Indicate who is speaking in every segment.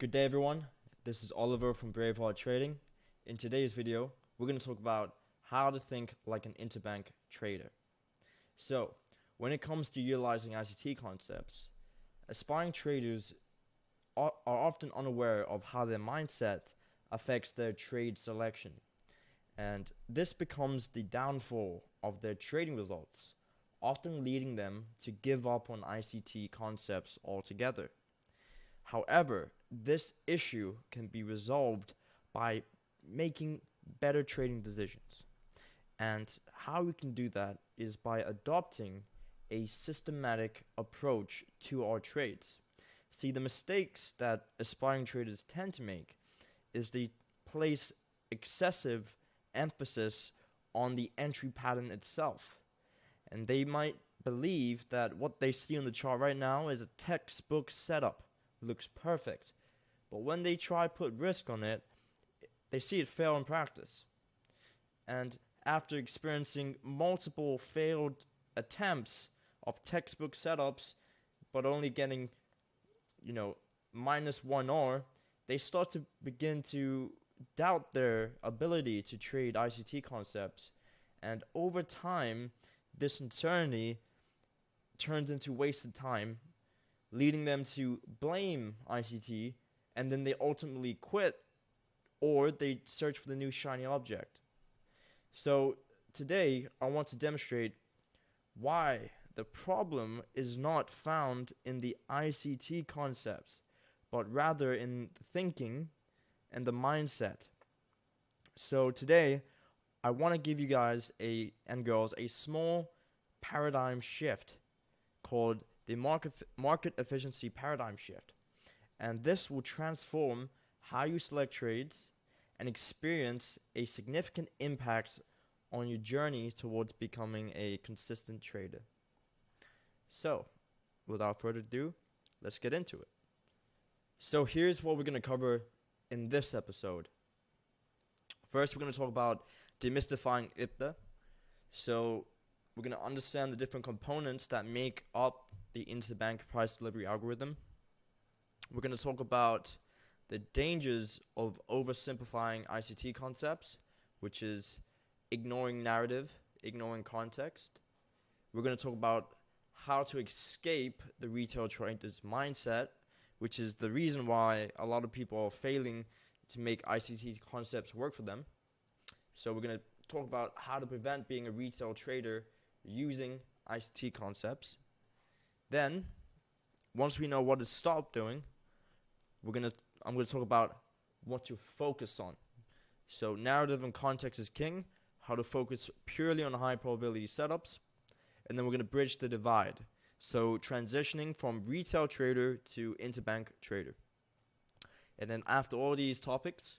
Speaker 1: Good day everyone, this is Oliver from Braveheart Trading. In today's video, we're going to talk about how to think like an interbank trader. So, when it comes to utilizing ICT concepts, aspiring traders are often unaware of how their mindset affects their trade selection. And this becomes the downfall of their trading results, often leading them to give up on ICT concepts altogether. However, this issue can be resolved by making better trading decisions. And how we can do that is by adopting a systematic approach to our trades. See, the mistakes that aspiring traders tend to make is they place excessive emphasis on the entry pattern itself. And they might believe that what they see on the chart right now is a textbook setup. It looks perfect. But when they try to put risk on it, they see it fail in practice. And after experiencing multiple failed attempts of textbook setups, but only getting, -1R, they start to begin to doubt their ability to trade ICT concepts. And over time, this uncertainty turns into wasted time, leading them to blame ICT, and then they ultimately quit, or they search for the new shiny object. So today, I want to demonstrate why the problem is not found in the ICT concepts, but rather in the thinking and the mindset. So today, I want to give you guys and girls a small paradigm shift called the market efficiency paradigm shift. And this will transform how you select trades and experience a significant impact on your journey towards becoming a consistent trader. So, without further ado, let's get into it. So here's what we're going to cover in this episode. First, we're going to talk about demystifying IBDA. So we're going to understand the different components that make up the interbank price delivery algorithm. We're going to talk about the dangers of oversimplifying ICT concepts, which is ignoring narrative, ignoring context. We're going to talk about how to escape the retail trader's mindset, which is the reason why a lot of people are failing to make ICT concepts work for them. So we're going to talk about how to prevent being a retail trader using ICT concepts. Then, once we know what to stop doing, I'm going to talk about what to focus on. So narrative and context is king, how to focus purely on high probability setups, and then we're going to bridge the divide. So transitioning from retail trader to interbank trader. And then after all these topics,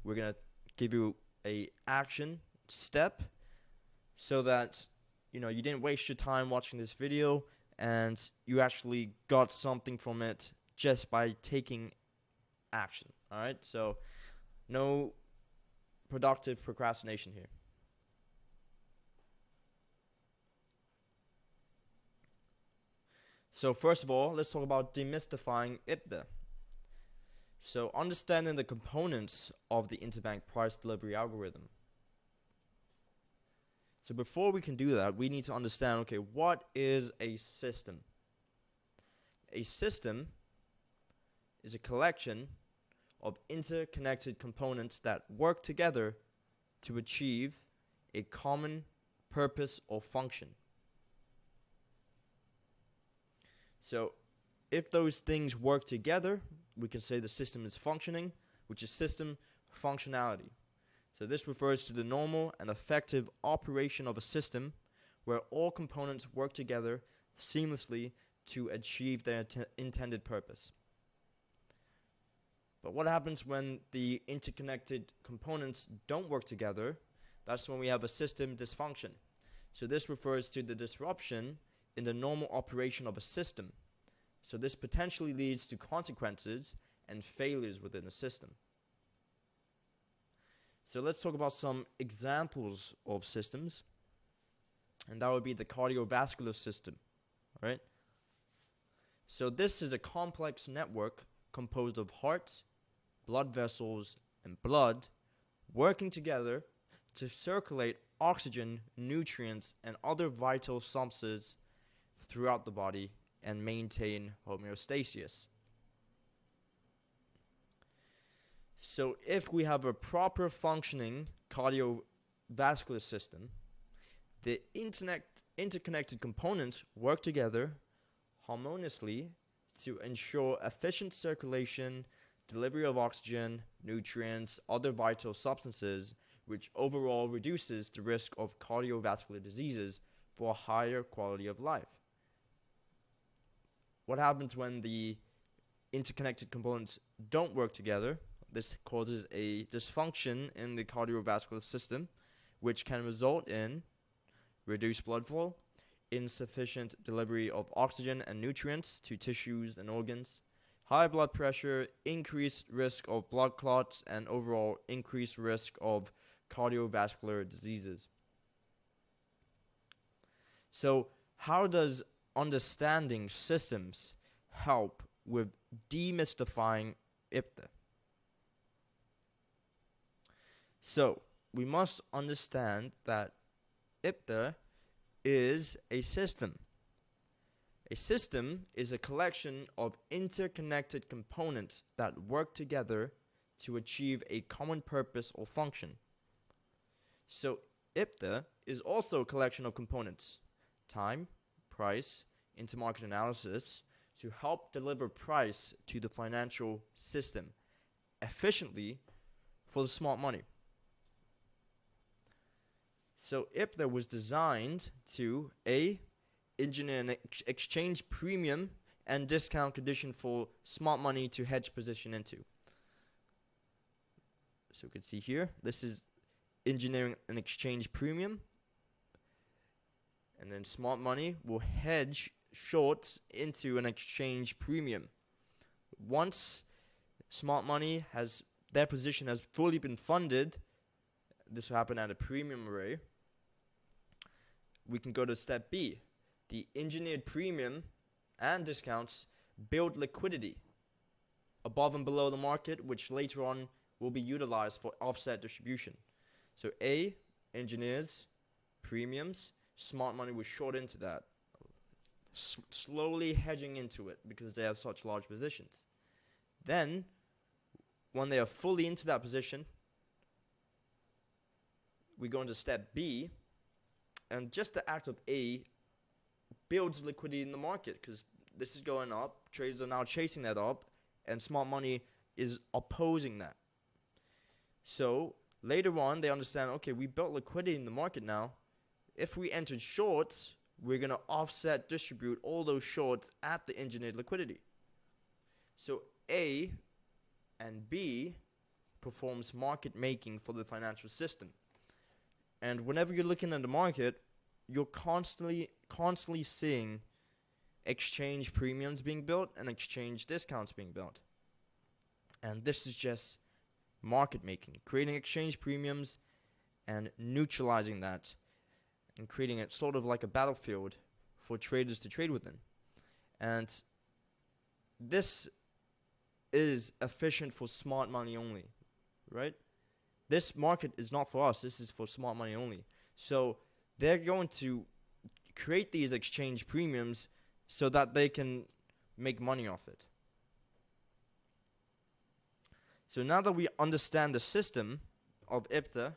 Speaker 1: we're going to give you a action step so that you didn't waste your time watching this video and you actually got something from it just by taking action. All right? So no productive procrastination here. So first of all, let's talk about demystifying IBDA. So understanding the components of the interbank price delivery algorithm. So before we can do that, we need to understand, okay, what is a system? A system is a collection of interconnected components that work together to achieve a common purpose or function. So if those things work together, we can say the system is functioning, which is system functionality. So this refers to the normal and effective operation of a system where all components work together seamlessly to achieve their intended purpose. But what happens when the interconnected components don't work together? That's when we have a system dysfunction. So this refers to the disruption in the normal operation of a system. So this potentially leads to consequences and failures within the system. So let's talk about some examples of systems. And that would be the cardiovascular system, right? So this is a complex network composed of heart, blood vessels, and blood working together to circulate oxygen, nutrients, and other vital substances throughout the body and maintain homeostasis. So if we have a proper functioning cardiovascular system, the interconnected components work together harmoniously to ensure efficient circulation, delivery of oxygen, nutrients, other vital substances, which overall reduces the risk of cardiovascular diseases for a higher quality of life. What happens when the interconnected components don't work together? This causes a dysfunction in the cardiovascular system, which can result in reduced blood flow, insufficient delivery of oxygen and nutrients to tissues and organs, high blood pressure, increased risk of blood clots, and overall increased risk of cardiovascular diseases. So, how does understanding systems help with demystifying IPTA? So, we must understand that IPTA is a system. A system is a collection of interconnected components that work together to achieve a common purpose or function. So, IPTA is also a collection of components: time, price, intermarket analysis, to help deliver price to the financial system efficiently for the smart money. So IPTA was designed to engineer an exchange premium and discount condition for smart money to hedge position into. So you can see here, this is engineering an exchange premium, and then smart money will hedge shorts into an exchange premium. Once smart money their position has fully been funded, this will happen at a premium array. We can go to step B. The engineered premium and discounts build liquidity above and below the market, which later on will be utilized for offset distribution. So A engineers premiums, smart money will short into that, slowly hedging into it because they have such large positions. Then, when they are fully into that position, we go into step B, and just the act of A builds liquidity in the market because this is going up, traders are now chasing that up, and smart money is opposing that. So later on, they understand, okay, we built liquidity in the market now. If we entered shorts, we're going to offset distribute all those shorts at the engineered liquidity. So A and B performs market making for the financial system. And whenever you're looking at the market, you're constantly seeing exchange premiums being built and exchange discounts being built. And this is just market making, creating exchange premiums and neutralizing that and creating it sort of like a battlefield for traders to trade within. And this is efficient for smart money only, right? This market is not for us. This is for smart money only. So they're going to create these exchange premiums so that they can make money off it. So now that we understand the system of IPTA,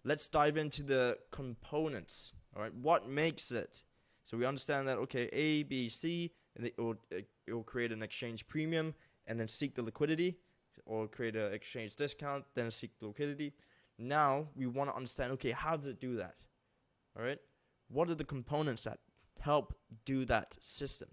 Speaker 1: let's dive into the components. All right, what makes it? So we understand that, okay, A, B, C, and it will create an exchange premium and then seek the liquidity, or create an exchange discount, then seek the liquidity. Now we want to understand, okay, how does it do that? All right, what are the components that help do that system?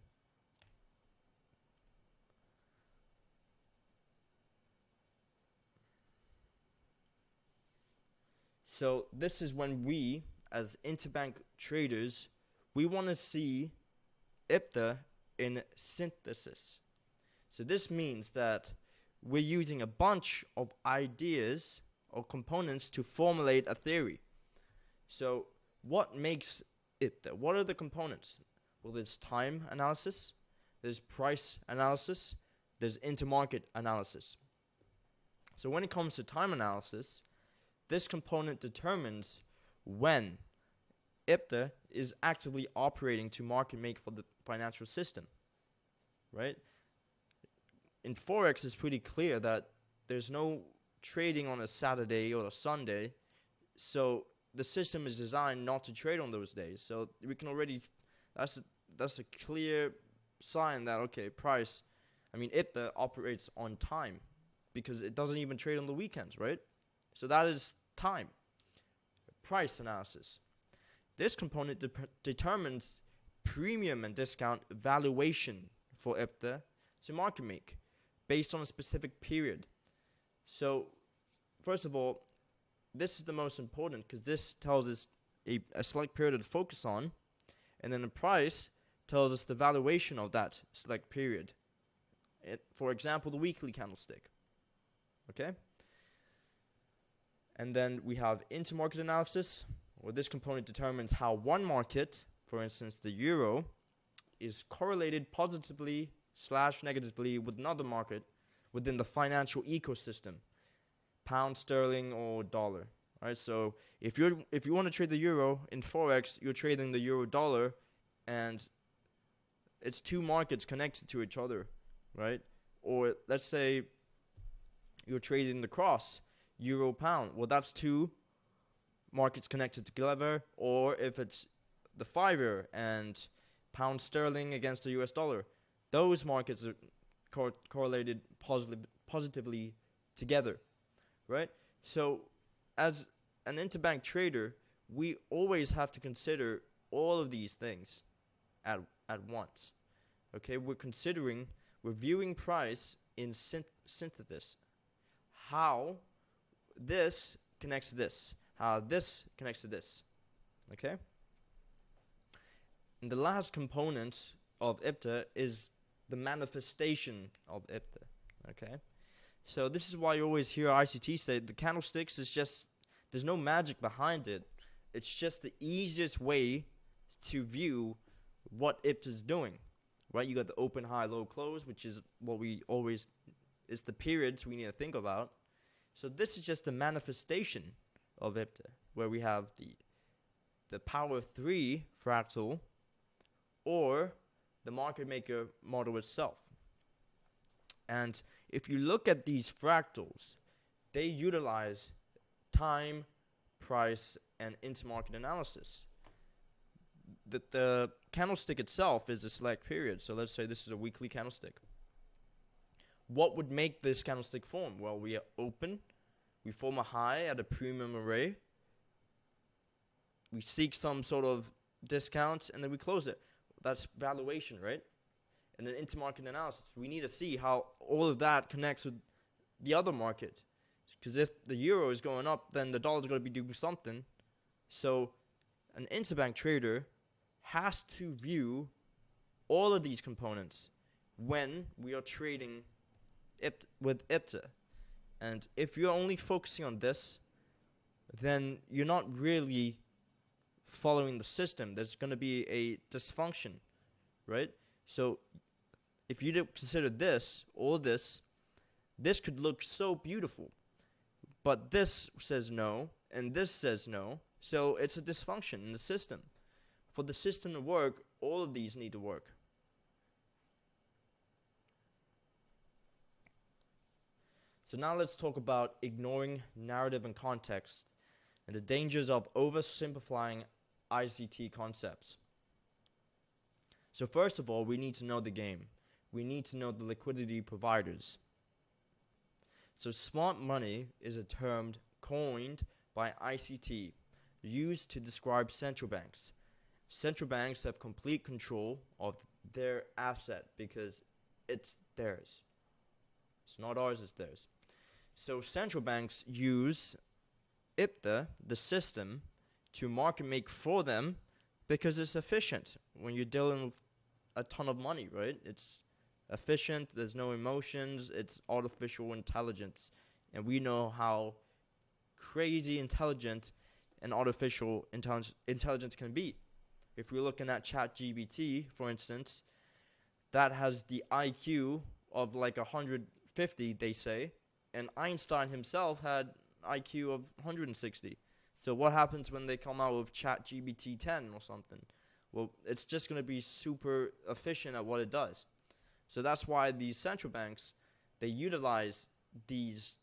Speaker 1: So this is when we, as interbank traders, we want to see IPTA in synthesis. So this means that we're using a bunch of ideas or components to formulate a theory. So what makes IPTA? What are the components? Well, there's time analysis, there's price analysis, there's intermarket analysis. So when it comes to time analysis, this component determines when IPTA is actively operating to market make for the financial system, right? In Forex, it's pretty clear that there's no trading on a Saturday or a Sunday, so the system is designed not to trade on those days. So we can already, that's a clear sign that, okay, IPTA operates on time because it doesn't even trade on the weekends, right? So that is time. Price analysis. This component determines premium and discount valuation for IPTA to market make based on a specific period. So first of all, this is the most important because this tells us a select period to focus on, and then the price tells us the valuation of that select period. For example, the weekly candlestick. Okay? And then we have intermarket analysis, where this component determines how one market, for instance the euro, is correlated positively / negatively with another market within the financial ecosystem, pound sterling or dollar. Right? So if you want to trade the euro in Forex, you're trading the euro dollar, and it's two markets connected to each other, right? Or let's say you're trading the cross, euro pound. Well, that's two markets connected together. Or if it's the 5-year and pound sterling against the US dollar, those markets are correlated positively together, right? So as an interbank trader, we always have to consider all of these things at once. Okay, we're viewing price in synthesis. How this connects to this, how this connects to this. Okay? And the last component of IPTA is the manifestation of IPTA. Okay? So this is why you always hear ICT say the candlesticks is just, there's no magic behind it. It's just the easiest way to view what IPTA is doing. Right? You got the open, high, low, close, which is what it's the periods we need to think about. So this is just the manifestation of IPTA, where we have the power of 3 fractal or the market maker model itself. And if you look at these fractals, they utilize time, price, and intermarket analysis. The candlestick itself is a select period. So let's say this is a weekly candlestick. What would make this candlestick form? Well, we are open. We form a high at a premium array. We seek some sort of discount, and then we close it. That's valuation, right? And then intermarket analysis. We need to see how all of that connects with the other market. Because if the euro is going up, then the dollar is going to be doing something. So an interbank trader has to view all of these components when we are trading with IPTA. And if you're only focusing on this, then you're not really following the system. There's going to be a dysfunction, right? So if you don't consider this, all this could look so beautiful. But this says no, and this says no. So it's a dysfunction in the system. For the system to work, all of these need to work. So now let's talk about ignoring narrative and context and the dangers of oversimplifying ICT concepts. So first of all, we need to know the game. We need to know the liquidity providers. So smart money is a term coined by ICT, used to describe central banks. Central banks have complete control of their asset because it's theirs. It's not ours, it's theirs. So central banks use IPTA, the system, to market make for them because it's efficient. When you're dealing with a ton of money, right? It's efficient, there's no emotions, it's artificial intelligence. And we know how crazy intelligent and artificial intelligence can be. If we're looking at ChatGPT, for instance, that has the IQ of like 150, they say, and Einstein himself had IQ of 160. So what happens when they come out with ChatGPT 10 or something? Well, it's just going to be super efficient at what it does. So that's why these central banks, they utilize these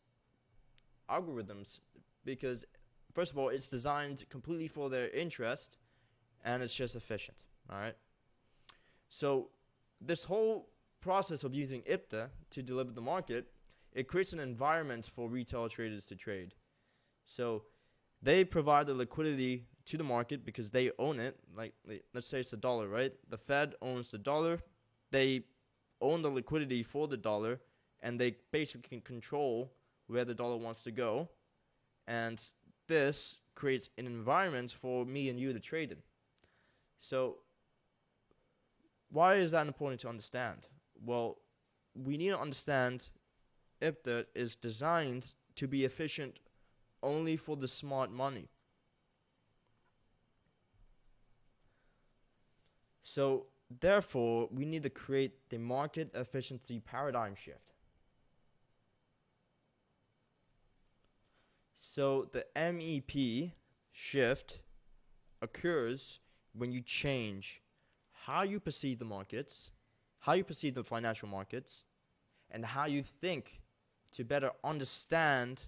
Speaker 1: algorithms because, first of all, it's designed completely for their interest, and it's just efficient. All right. So this whole process of using IPTA to deliver the market, it creates an environment for retail traders to trade. So they provide the liquidity to the market because they own it. Like, let's say it's the dollar, right? The Fed owns the dollar. They own the liquidity for the dollar, and they basically can control where the dollar wants to go. And this creates an environment for me and you to trade in. So why is that important to understand? Well, we need to understand IPTA is designed to be efficient only for the smart money. So therefore, we need to create the market efficiency paradigm shift. So the MEP shift occurs when you change how you perceive the markets, how you perceive the financial markets, and how you think to better understand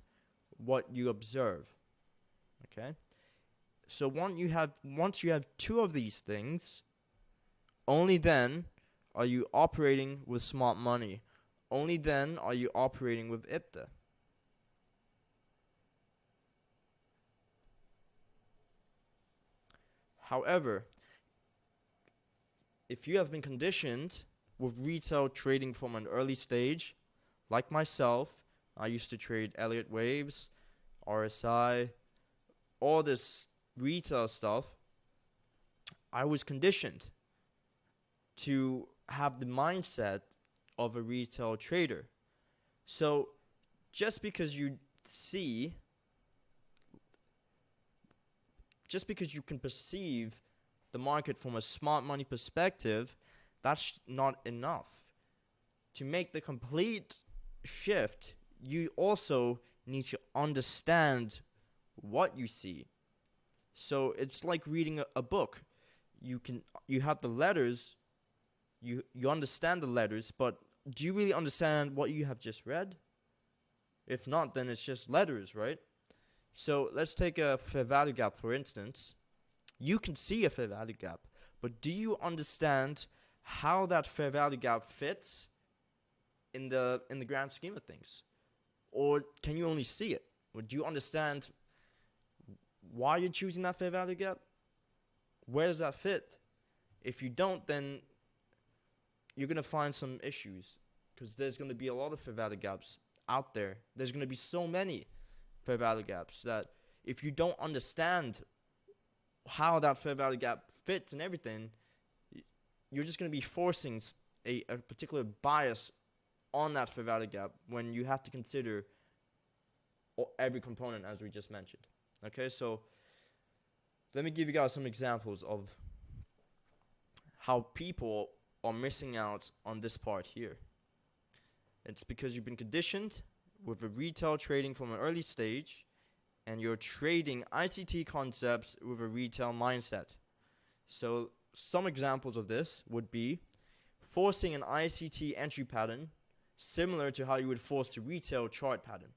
Speaker 1: what you observe. Okay? So once you have two of these things, only then are you operating with smart money. Only then are you operating with IPTA. However, if you have been conditioned with retail trading from an early stage, like myself, I used to trade Elliott Waves, RSI, all this retail stuff. I was conditioned to have the mindset of a retail trader. So just because you can perceive the market from a smart money perspective, that's not enough. To make the complete shift, you also need to understand what you see. So it's like reading a book. You have the letters, you understand the letters, but do you really understand what you have just read? If not, then it's just letters, right? So let's take a fair value gap, for instance. You can see a fair value gap, but do you understand how that fair value gap fits in the grand scheme of things? Or can you only see it? Or do you understand why you're choosing that fair value gap? Where does that fit? If you don't, then you're going to find some issues, because there's going to be a lot of fair value gaps out there. There's going to be so many fair value gaps that if you don't understand how that fair value gap fits and everything, you're just going to be forcing a particular bias on that fair value gap when you have to consider every component, as we just mentioned. Okay, so let me give you guys some examples of how people are missing out on this part here. It's because you've been conditioned with a retail trading from an early stage, and you're trading ICT concepts with a retail mindset. So some examples of this would be forcing an ICT entry pattern similar to how you would force the retail chart pattern.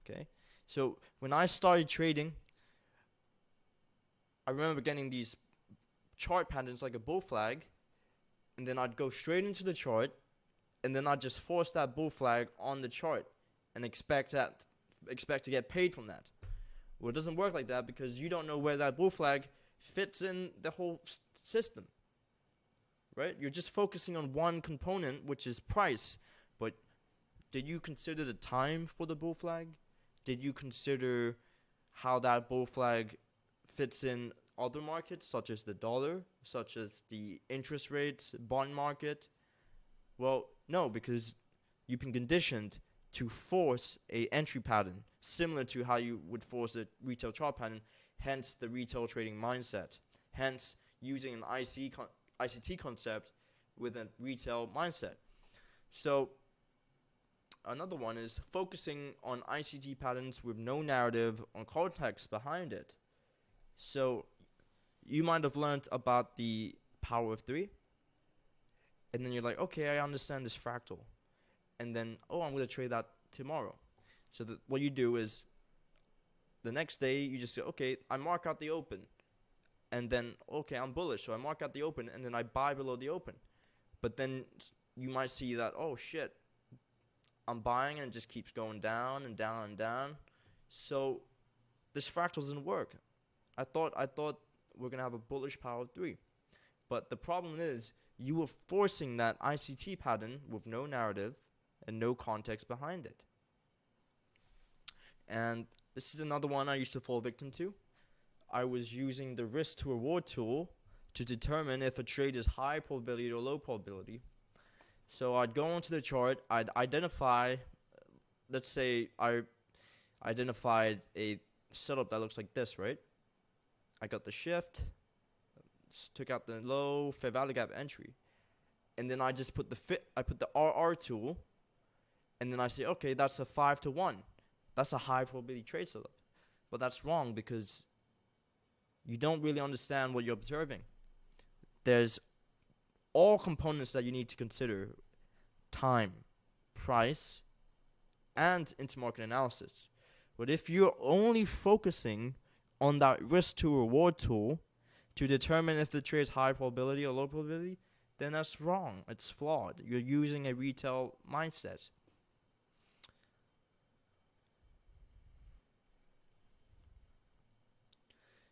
Speaker 1: Okay, so when I started trading, I remember getting these chart patterns like a bull flag, and then I'd go straight into the chart, and then I'd just force that bull flag on the chart and expect to get paid from that. Well, it doesn't work like that, because you don't know where that bull flag fits in the whole system, right? You're just focusing on one component, which is price. But did you consider the time for the bull flag? Did you consider how that bull flag fits in other markets, such as the dollar, such as the interest rates, bond market? Well, no, because you've been conditioned to force a entry pattern similar to how you would force a retail chart pattern, hence the retail trading mindset, hence using an ICT concept with a retail mindset. So another one is focusing on ICT patterns with no narrative or context behind it. So you might have learned about the power of three, and then you're like, okay, I understand this fractal, and then I'm going to trade that tomorrow. So what you do is the next day you just say, okay, I mark out the open, and then okay, I'm bullish, so I mark out the open, and then I buy below the open. But then you might see that, oh shit, I'm buying and it just keeps going down and down and down. So this fractal doesn't work. I thought we're gonna have a bullish power of three, but the problem is you were forcing that ICT pattern with no narrative and no context behind it. And this is another one I used to fall victim to. I was using the risk to reward tool to determine if a trade is high probability or low probability. So I'd go onto the chart, I'd identify, let's say I identified a setup that looks like this, right? I got the shift, took out the low, fair value gap entry, and then I just put the RR tool, and then I say, okay, that's a 5-to-1. That's a high probability trade setup. But that's wrong because you don't really understand what you're observing. There's all components that you need to consider: time, price, and intermarket analysis. But if you're only focusing on that risk to reward tool to determine if the trade is high probability or low probability, then that's wrong. It's flawed. You're using a retail mindset.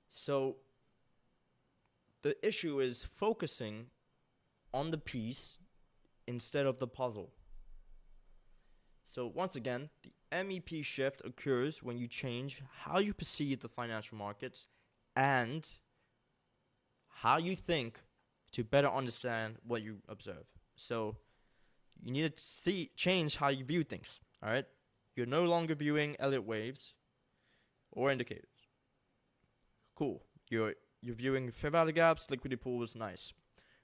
Speaker 1: So the issue is focusing on the piece instead of the puzzle. So once again, the MEP shift occurs when you change how you perceive the financial markets and how you think to better understand what you observe. So you need to change how you view things. All right, you're no longer viewing Elliott waves or indicators. Cool. You're viewing fair value gaps, liquidity pools, nice.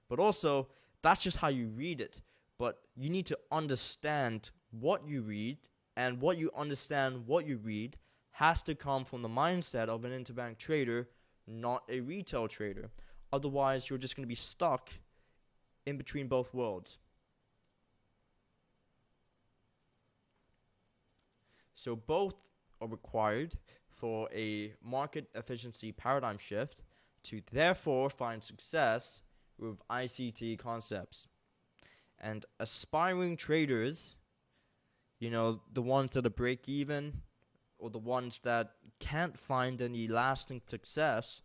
Speaker 1: But also, that's just how you read it. But you need to understand what you read, and what you understand what you read has to come from the mindset of an interbank trader, not a retail trader. Otherwise, you're just going to be stuck in between both worlds. So both are required for a market efficiency paradigm shift to therefore find success with ICT concepts. And aspiring traders, the ones that are break even or the ones that can't find any lasting success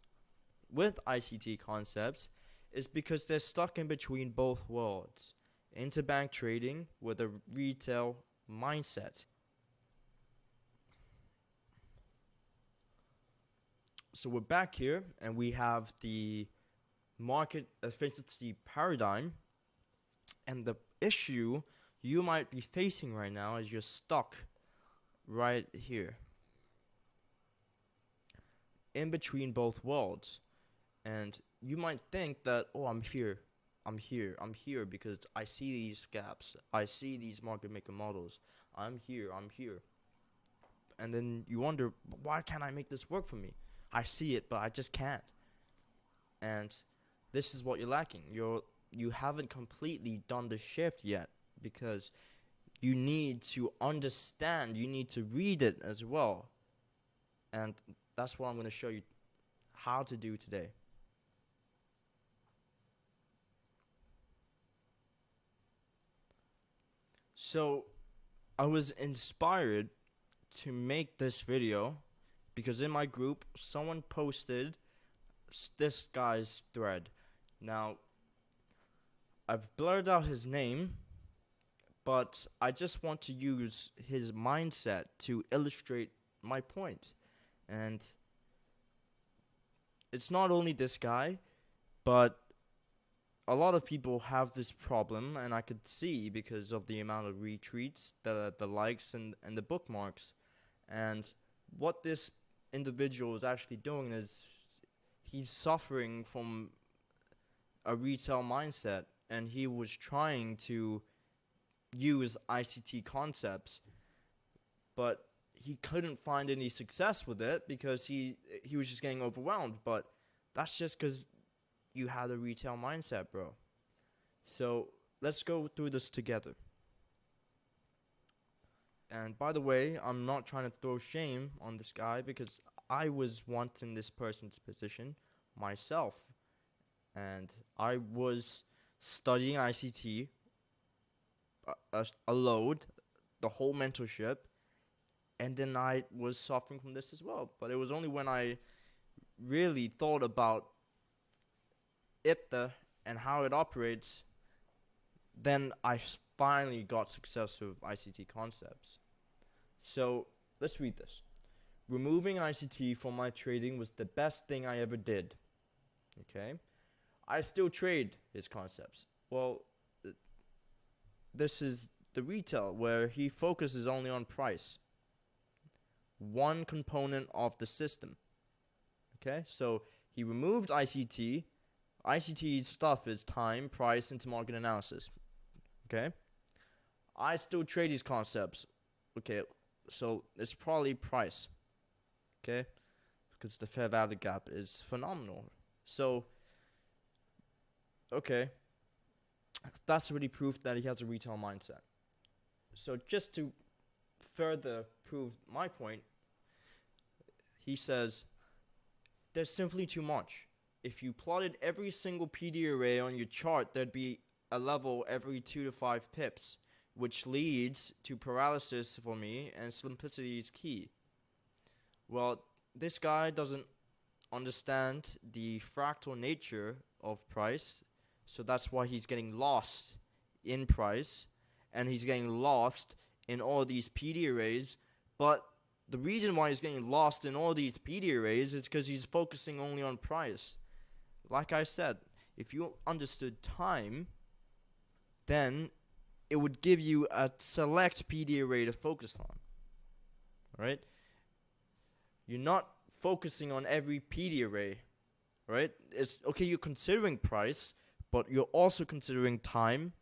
Speaker 1: with ICT concepts, is because they're stuck in between both worlds. Interbank trading with a retail mindset. So we're back here and we have the market efficiency paradigm, and the issue you might be facing right now is you're stuck right here in between both worlds. And you might think that, I'm here because I see these gaps, I see these market maker models, I'm here. And then you wonder, why can't I make this work for me? I see it, but I just can't. And this is what you're lacking. You haven't completely done the shift yet, because you need to understand, you need to read it as well. And that's what I'm going to show you how to do today. So I was inspired to make this video because in my group someone posted this guy's thread. Now I've blurred out his name, but I just want to use his mindset to illustrate my point. And it's not only this guy, but a lot of people have this problem, and I could see because of the amount of retweets, the likes, and the bookmarks. And what this individual is actually doing is he's suffering from a retail mindset, and he was trying to use ICT concepts, but he couldn't find any success with it because he was just getting overwhelmed. But that's just because you had a retail mindset, bro. So let's go through this together. And by the way, I'm not trying to throw shame on this guy because I was once in this person's position myself. And I was studying ICT, a load, the whole mentorship, and then I was suffering from this as well. But it was only when I really thought about it and how it operates, then I finally got success with ICT concepts. So let's read this. Removing ICT from my trading was the best thing I ever did. Okay? I still trade his concepts. Well, this is the retail where he focuses only on price. One component of the system. Okay? So he removed ICT. ICT stuff is time, price, intermarket analysis. Okay? I still trade these concepts. Okay, so it's probably price. Okay? Because the fair value gap is phenomenal. So, okay. That's already proof that he has a retail mindset. So just to further prove my point, he says, there's simply too much. If you plotted every single PD array on your chart, there'd be a level every 2 to 5 pips, which leads to paralysis for me, and simplicity is key. Well, this guy doesn't understand the fractal nature of price, so that's why he's getting lost in price, and he's getting lost in all these PD arrays. But the reason why he's getting lost in all these PD arrays is because he's focusing only on price. Like I said, if you understood time, then it would give you a select PD array to focus on. Right? You're not focusing on every PD array. Right? It's okay, you're considering price, but you're also considering time,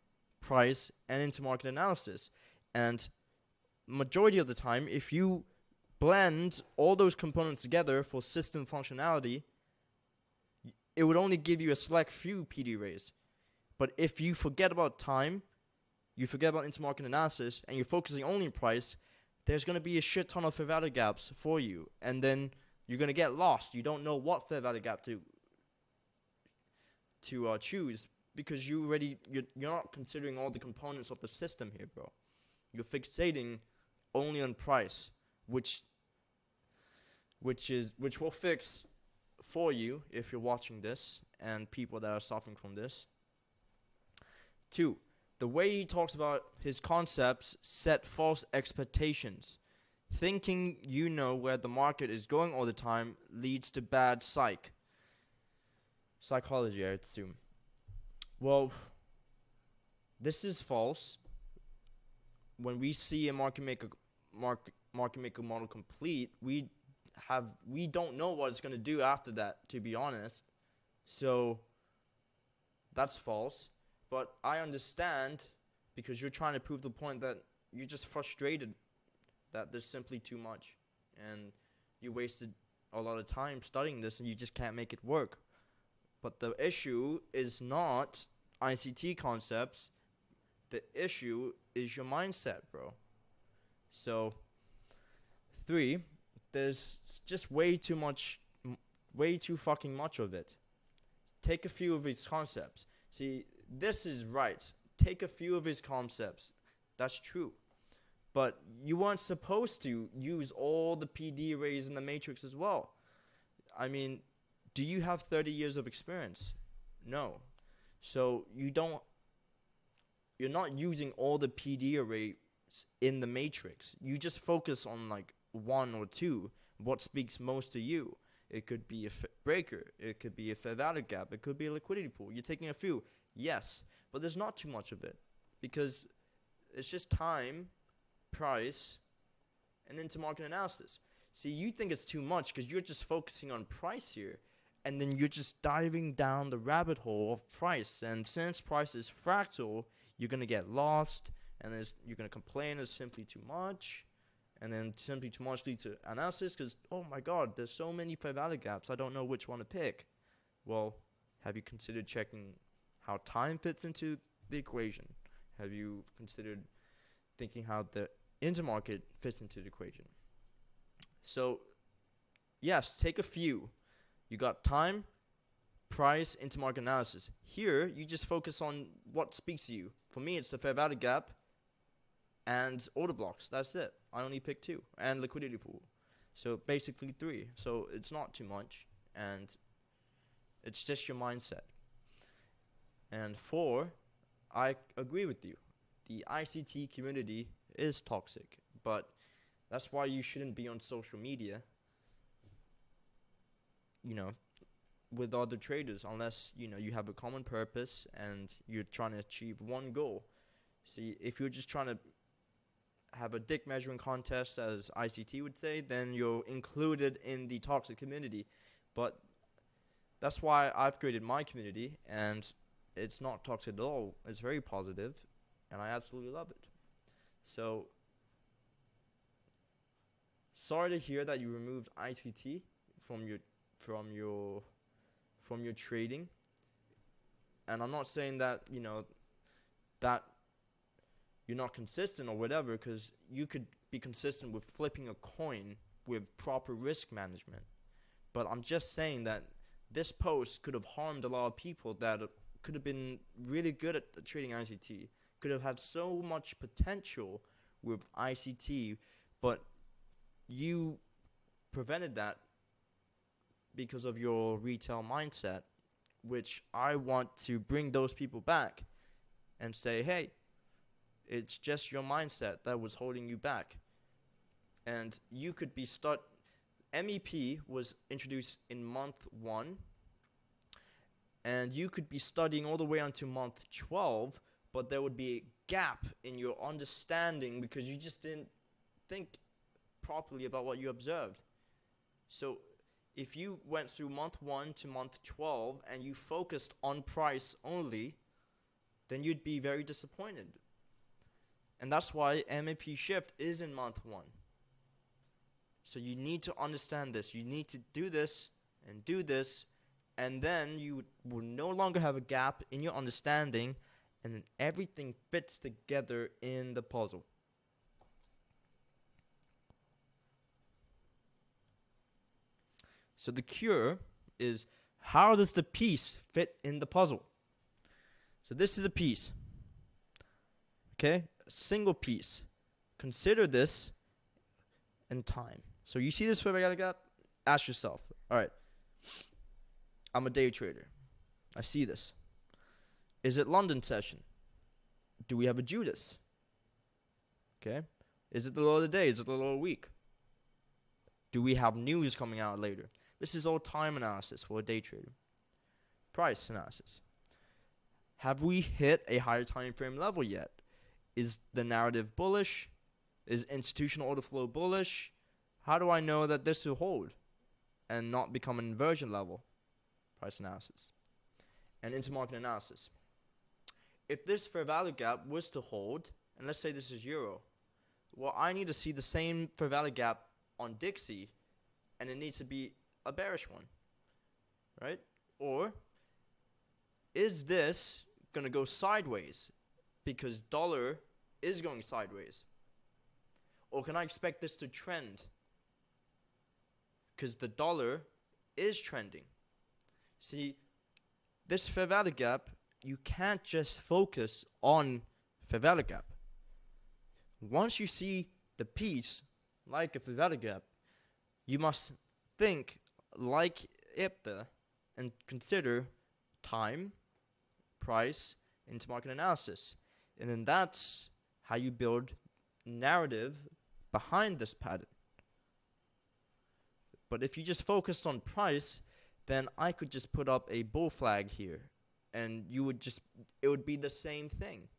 Speaker 1: price, and intermarket analysis. And majority of the time, if you blend all those components together for system functionality, it would only give you a select few PD arrays. But if you forget about time, you forget about intermarket analysis, and you're focusing only on price, there's going to be a shit ton of fair value gaps for you. And then you're going to get lost. You don't know what fair value gap to choose, because you're not considering all the components of the system here, bro. You're fixating only on price, which will fix for you if you're watching this and people that are suffering from this. 2, the way he talks about his concepts set false expectations. Thinking you know where the market is going all the time leads to bad psychology, I assume. Well, this is false. When we see a market maker model complete, we don't know what it's going to do after that, to be honest. So that's false. But I understand, because you're trying to prove the point that you're just frustrated that there's simply too much, and you wasted a lot of time studying this and you just can't make it work. But the issue is not ICT concepts. The issue is your mindset, bro. So 3, there's just way too fucking much of it. Take a few of his concepts. See, this is right. Take a few of his concepts. That's true. But you weren't supposed to use all the PD arrays in the matrix as well. I mean, do you have 30 years of experience? No. So you're not using all the PD arrays in the matrix. You just focus on like 1 or 2, what speaks most to you. It could be a breaker, it could be a fair value gap, it could be a liquidity pool. You're taking a few, yes, but there's not too much of it, because it's just time, price, and intermarket analysis. See, you think it's too much because you're just focusing on price here, and then you're just diving down the rabbit hole of price. And since price is fractal, you're going to get lost, and then you're going to complain it's simply too much, and then simply too much leads to analysis because, oh my god, there's so many fair value gaps, I don't know which one to pick. Well, have you considered checking how time fits into the equation? Have you considered thinking how the intermarket fits into the equation? So, yes, take a few. You got time, price, intermarket analysis. Here, you just focus on what speaks to you. For me, it's the fair value gap and order blocks. That's it. I only pick 2. And liquidity pool. So, basically 3. So, it's not too much. And it's just your mindset. And 4, I agree with you. The ICT community is toxic. But that's why you shouldn't be on social media, with other traders, unless you have a common purpose and you're trying to achieve one goal. See, if you're just trying to have a dick measuring contest, as ICT would say, then you're included in the toxic community. But that's why I've created my community, and it's not toxic at all. It's very positive, and I absolutely love it. So, sorry to hear that you removed ICT from your trading. And I'm not saying that that you're not consistent or whatever, because you could be consistent with flipping a coin with proper risk management. But I'm just saying that this post could have harmed a lot of people that could have been really good at trading ICT, could have had so much potential with ICT, but you prevented that because of your retail mindset, which I want to bring those people back and say, hey, it's just your mindset that was holding you back. And you could be MEP was introduced in month 1, and you could be studying all the way until month 12, but there would be a gap in your understanding because you just didn't think properly about what you observed. So if you went through month 1 to month 12 and you focused on price only, then you'd be very disappointed. And that's why MEP shift is in month 1. So you need to understand this. You need to do this, and then you will no longer have a gap in your understanding, and then everything fits together in the puzzle. So the cure is, how does the piece fit in the puzzle? So this is a piece. Okay? A single piece. Consider this in time. So you see this fair value gap? Ask yourself, all right, I'm a day trader. I see this. Is it London session? Do we have a Judas? Okay? Is it the low of the day? Is it the low of the week? Do we have news coming out later? This is all time analysis for a day trader. Price analysis. Have we hit a higher time frame level yet? Is the narrative bullish? Is institutional order flow bullish? How do I know that this will hold and not become an inversion level? Price analysis. And intermarket analysis. If this fair value gap was to hold, and let's say this is Euro, well, I need to see the same fair value gap on Dixie, and it needs to be a bearish one, right? Or is this going to go sideways because dollar is going sideways? Or can I expect this to trend because the dollar is trending? See, this fair value gap, you can't just focus on fair value gap. Once you see the piece like a fair value gap, you must think like IPTA and consider time, price, intermarket analysis. And then that's how you build narrative behind this pattern. But if you just focused on price, then I could just put up a bull flag here, and it would be the same thing.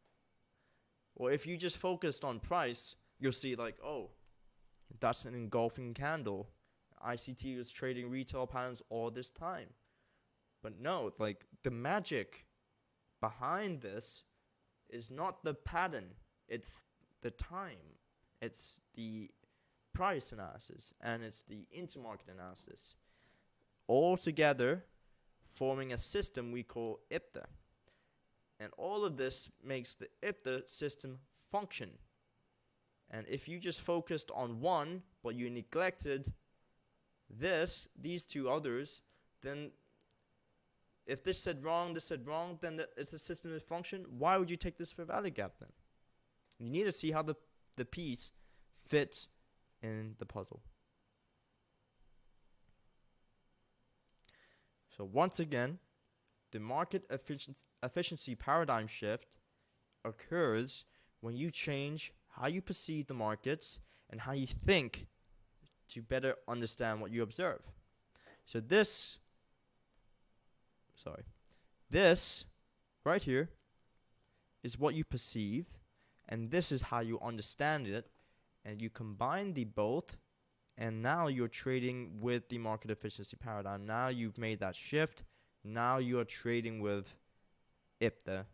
Speaker 1: Or if you just focused on price, you'll see like, oh, that's an engulfing candle. ICT was trading retail patterns all this time. But no, like the magic behind this is not the pattern. It's the time, it's the price analysis, and it's the intermarket analysis, all together forming a system we call IPTA. And all of this makes the IPTA system function. And if you just focused on one, but you neglected these two others, then if this said wrong, then it's the system that function. Why would you take this for value gap then? You need to see how the piece fits in the puzzle. So once again, the market efficiency paradigm shift occurs when you change how you perceive the markets and how you think to better understand what you observe. So this right here is what you perceive, and this is how you understand it, and you combine the both, and now you're trading with the market efficiency paradigm. Now you've made that shift. Now you're trading with IPTA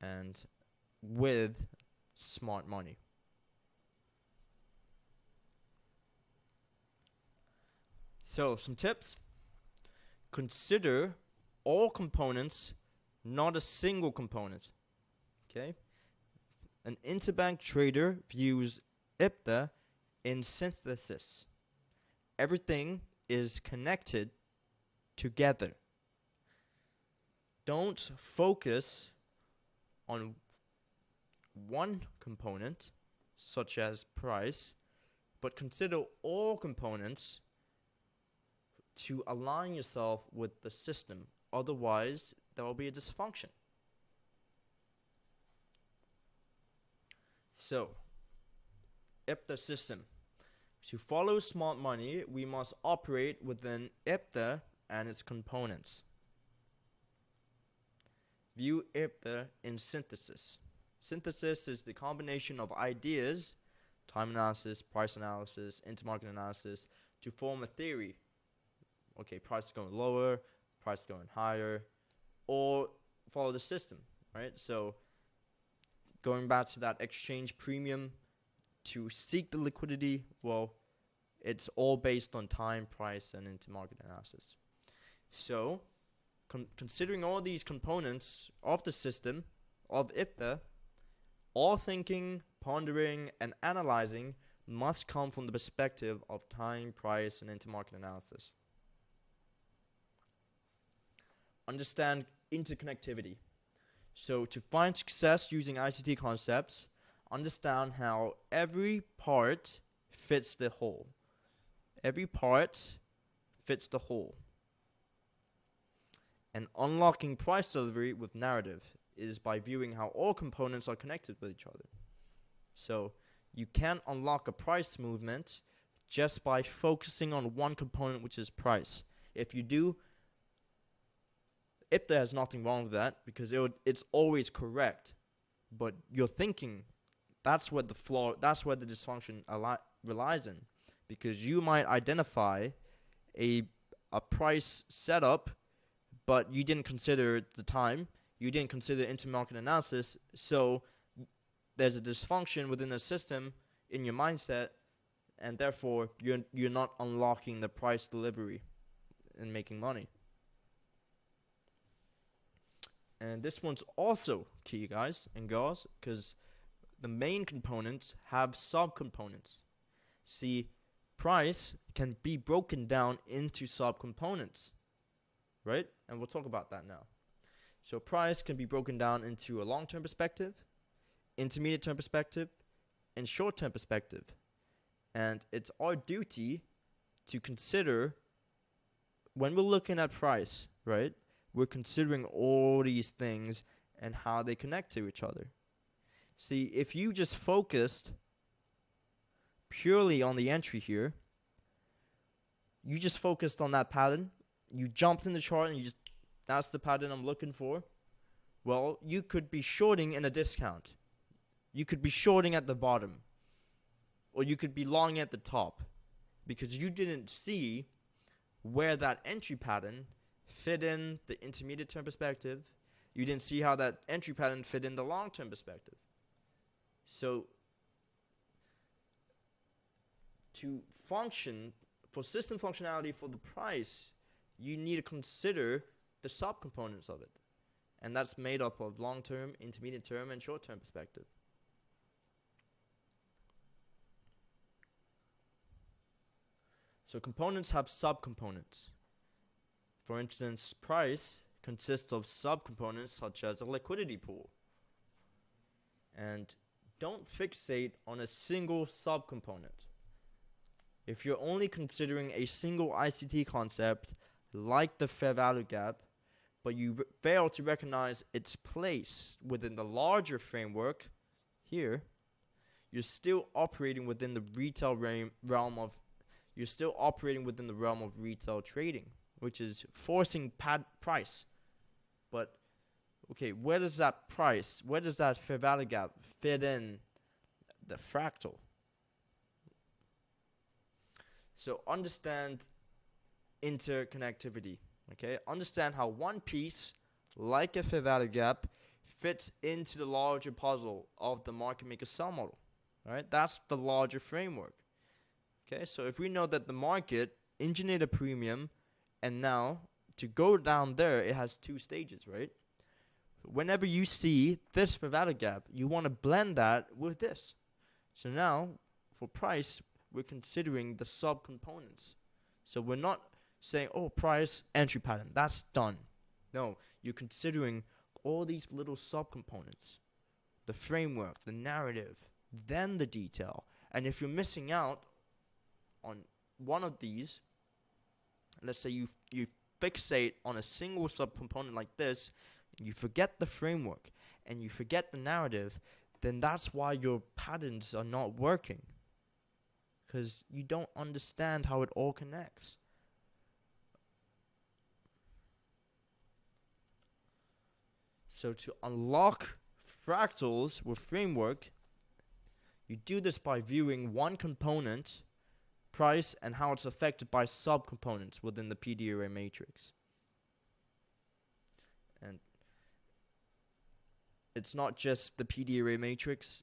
Speaker 1: and with smart money. So some tips. Consider all components, not a single component. Okay? An interbank trader views IPTA in synthesis. Everything is connected together. Don't focus on one component, such as price, but consider all components to align yourself with the system. Otherwise, there will be a dysfunction. So, IPTA system. To follow smart money, we must operate within IPTA and its components. View IPTA in synthesis. Synthesis is the combination of ideas, time analysis, price analysis, intermarket analysis, to form a theory. Okay, price going lower, price going higher, or follow the system, right? So going back to that exchange premium, to seek the liquidity, well, it's all based on time, price, and intermarket analysis. So considering all these components of the system, of IPTA, all thinking, pondering, and analyzing must come from the perspective of time, price, and intermarket analysis. Understand interconnectivity. So to find success using ICT concepts, understand how every part fits the whole. Every part fits the whole. And unlocking price delivery with narrative is by viewing how all components are connected with each other. So you can't unlock a price movement just by focusing on one component, which is price. If you do, IPTA has nothing wrong with that, because it's always correct. But your thinking, that's where the flaw, that's where the dysfunction relies in. Because you might identify a price setup, but you didn't consider the time, you didn't consider intermarket analysis, so there's a dysfunction within the system in your mindset, and therefore you're not unlocking the price delivery and making money. And this one's also key, guys and girls, because the main components have subcomponents. See, price can be broken down into subcomponents, right? And we'll talk about that now. So price can be broken down into a long-term perspective, intermediate-term perspective, and short-term perspective. And it's our duty to consider, when we're looking at price, right, we're considering all these things and how they connect to each other. See, if you just focused purely on the entry here, you just focused on that pattern, you jumped in the chart and that's the pattern I'm looking for, well, you could be shorting in a discount. You could be shorting at the bottom, or you could be long at the top, because you didn't see where that entry pattern fit in the intermediate term perspective. You didn't see how that entry pattern fit in the long term perspective. So to function, for system functionality for the price, you need to consider the subcomponents of it. And that's made up of long-term, intermediate term, and short-term perspective. So components have subcomponents. For instance, price consists of subcomponents such as a liquidity pool. And don't fixate on a single subcomponent. If you're only considering a single ICT concept, like the fair value gap, but you fail to recognize its place within the larger framework, here, you're still operating within the realm of retail trading, which is forcing price. But okay, where does that fair value gap fit in the fractal? So understand interconnectivity. Okay, understand how one piece, like a fair value gap, fits into the larger puzzle of the market maker sell model. All right, that's the larger framework. Okay, so if we know that the market engineered a premium, and now to go down there, it has two stages, right? Whenever you see this fair value gap, you want to blend that with this. So now, for price, we're considering the subcomponents. So we're not saying, oh, price, entry pattern, that's done. No, you're considering all these little subcomponents, the framework, the narrative, then the detail. And if you're missing out on one of these, let's say you fixate on a single subcomponent like this, you forget the framework, and you forget the narrative, then that's why your patterns are not working. Because you don't understand how it all connects. So to unlock fractals with framework, you do this by viewing one component, price, and how it's affected by subcomponents within the PD array matrix. And it's not just the PD array matrix.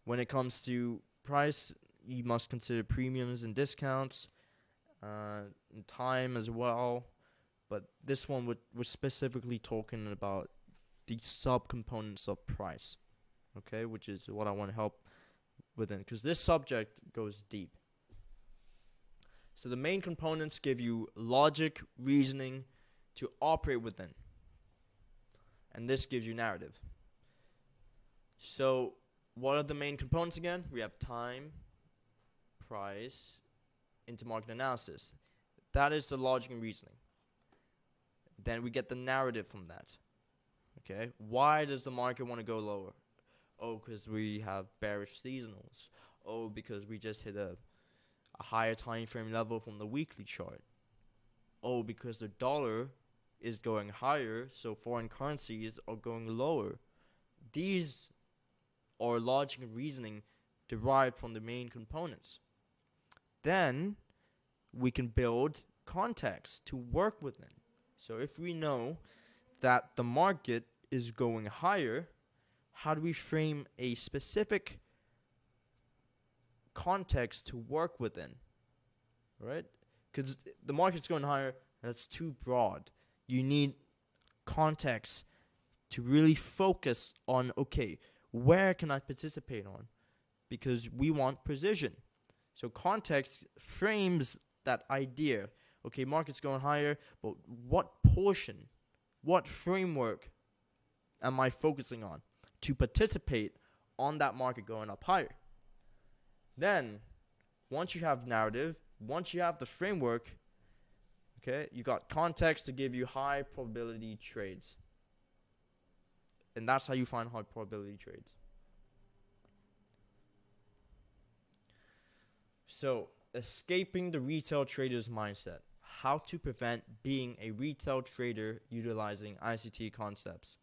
Speaker 1: When it comes to price, you must consider premiums and discounts, and time as well. But this one we're specifically talking about the subcomponents of price, okay, which is what I want to help within, because this subject goes deep. So the main components give you logic, reasoning to operate within, and this gives you narrative. So what are the main components again? We have time, price, intermarket analysis. That is the logic and reasoning. Then we get the narrative from that. Okay, why does the market want to go lower? Oh, because we have bearish seasonals. Oh, because we just hit a higher time frame level from the weekly chart. Oh, because the dollar is going higher, so foreign currencies are going lower. These are logic and reasoning derived from the main components. Then we can build context to work within. So if we know that the market is going higher, how do we frame a specific context to work within, right? Because the market's going higher, that's too broad. You need context to really focus on, okay, where can I participate on? Because we want precision. So context frames that idea. Okay, market's going higher, but what portion, what framework am I focusing on to participate on that market going up higher? Then, once you have narrative, once you have the framework, okay, you got context to give you high probability trades. And that's how you find high probability trades. So, escaping the retail trader's mindset. How to prevent being a retail trader utilizing ICT concepts.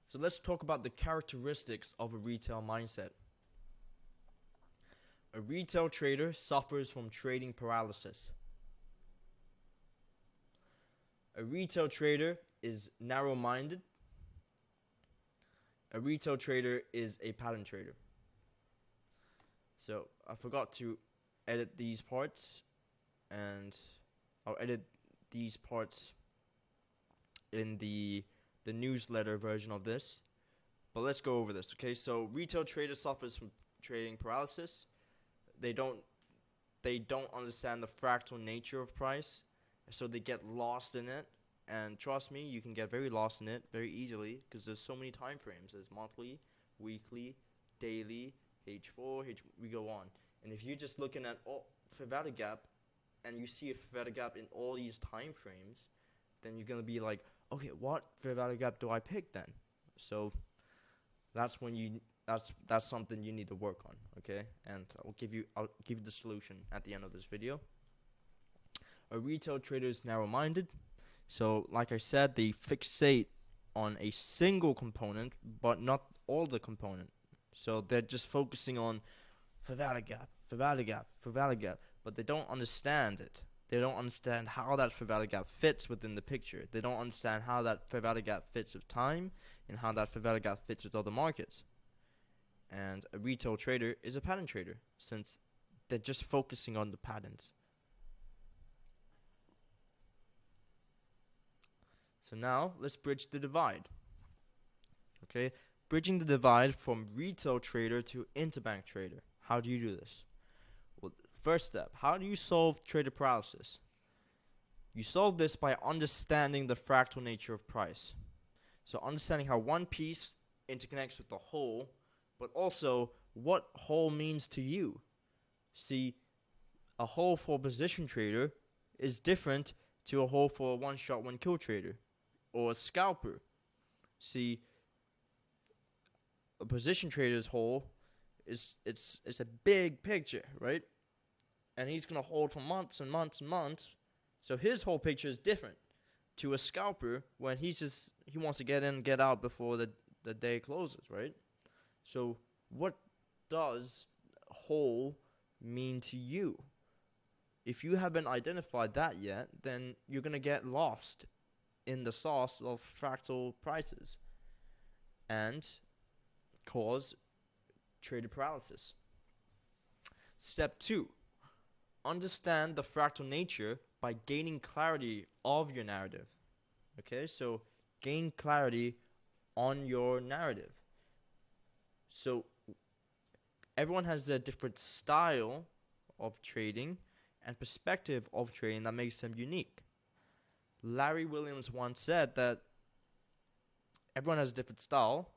Speaker 1: So let's talk about the characteristics of a retail mindset. A A retail trader suffers from trading paralysis. A retail trader is narrow-minded. A retail trader is a pattern trader. So I forgot to edit these parts, and I'll edit these parts in the newsletter version of this. But let's go over this, okay? So retail trader suffers from trading paralysis. They don't understand the fractal nature of price, so they get lost in it. And trust me, you can get very lost in it very easily because there's so many time frames. There's monthly, weekly, daily, H4, we go on. And if you're just looking at fair value gap and you see a fair value gap in all these time frames, then you're going to be like, okay, what fair value gap do I pick then? So that's when that's something you need to work on, okay? And I'll give you the solution at the end of this video. A retail trader is narrow-minded. So, like I said, they fixate on a single component, but not all the component. So they're just focusing on fair value gap, fair value gap, fair value gap, but they don't understand it. They don't understand how that fair value gap fits within the picture. They don't understand how that fair value gap fits with time and how that fair value gap fits with other markets. And a retail trader is a pattern trader since they're just focusing on the patterns. So now, let's bridge the divide. Okay, bridging the divide from retail trader to interbank trader. How do you do this? Well, first step, how do you solve trader paralysis? You solve this by understanding the fractal nature of price. So understanding how one piece interconnects with the whole, but also what whole means to you. See, a whole for a position trader is different to a whole for a one-shot, one-kill trader. Or a scalper. See, a position trader's whole it's a big picture, right? And he's gonna hold for months and months and months. So his whole picture is different to a scalper when he wants to get in and get out before the day closes, right? So what does whole mean to you? If you haven't identified that yet, then you're gonna get lost in the sauce of fractal prices and cause trader paralysis. Step 2, understand the fractal nature by gaining clarity of your narrative. Okay, so gain clarity on your narrative. So everyone has a different style of trading and perspective of trading that makes them unique. Larry Williams once said that everyone has a different style.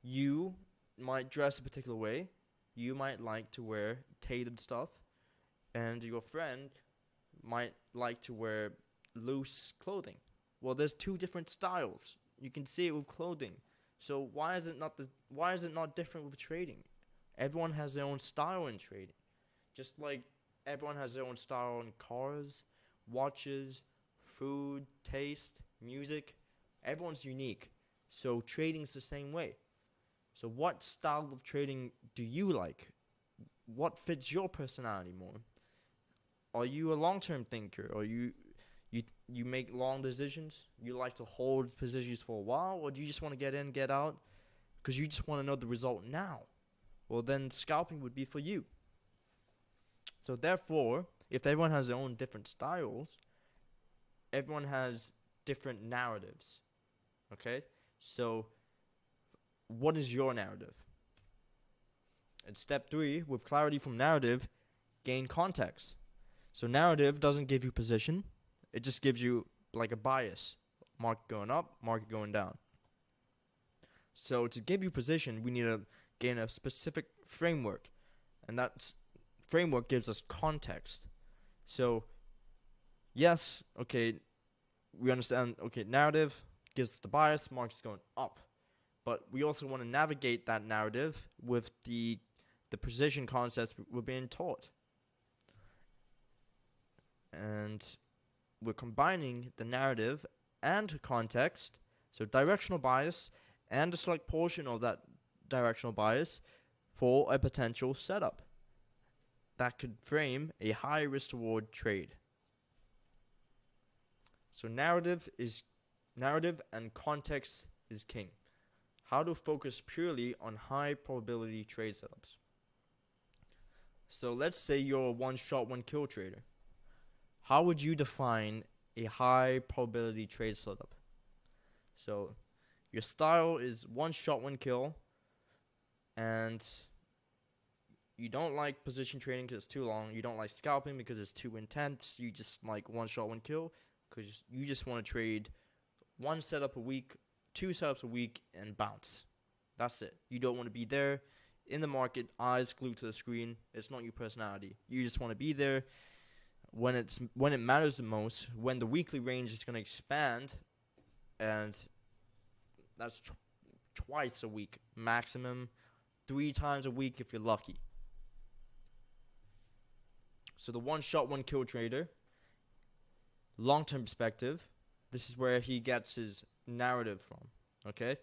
Speaker 1: You might dress a particular way. You might like to wear tailored stuff. And your friend might like to wear loose clothing. Well, there's two different styles. You can see it with clothing. So why is it not different with trading? Everyone has their own style in trading. Just like everyone has their own style in cars, watches, food, taste, music. Everyone's unique. So trading's the same way. So what style of trading do you like? What fits your personality more? Are you a long-term thinker? Or you make long decisions? You like to hold positions for a while? Or do you just want to get in, get out? Because you just want to know the result now. Well, then scalping would be for you. So therefore, if everyone has their own different styles, everyone has different narratives. Okay? So what is your narrative? And step 3, with clarity from narrative, gain context. So narrative doesn't give you position. It just gives you like a bias. Market going up, market going down. So to give you position, we need to gain a specific framework. And that framework gives us context. So, yes, okay, we understand, okay, narrative gives us the bias, market's going up. But we also want to navigate that narrative with the position concepts we're being taught. And we're combining the narrative and context, so directional bias and a select portion of that directional bias for a potential setup. that could frame a high risk reward trade. So narrative and context is king. How to focus purely on high probability trade setups. So let's say you're a one shot, one kill trader. How would you define a high probability trade setup? So your style is one shot, one kill, and you don't like position trading because it's too long. You don't like scalping because it's too intense. You just like one shot, one kill because you just want to trade one setup a week, two setups a week, and bounce. That's it. You don't want to be there in the market, eyes glued to the screen. It's not your personality. You just want to be there when it matters the most, when the weekly range is going to expand, and that's twice a week, maximum 3 times a week if you're lucky. So the one shot, one kill trader, long-term perspective, this is where he gets his narrative from, okay?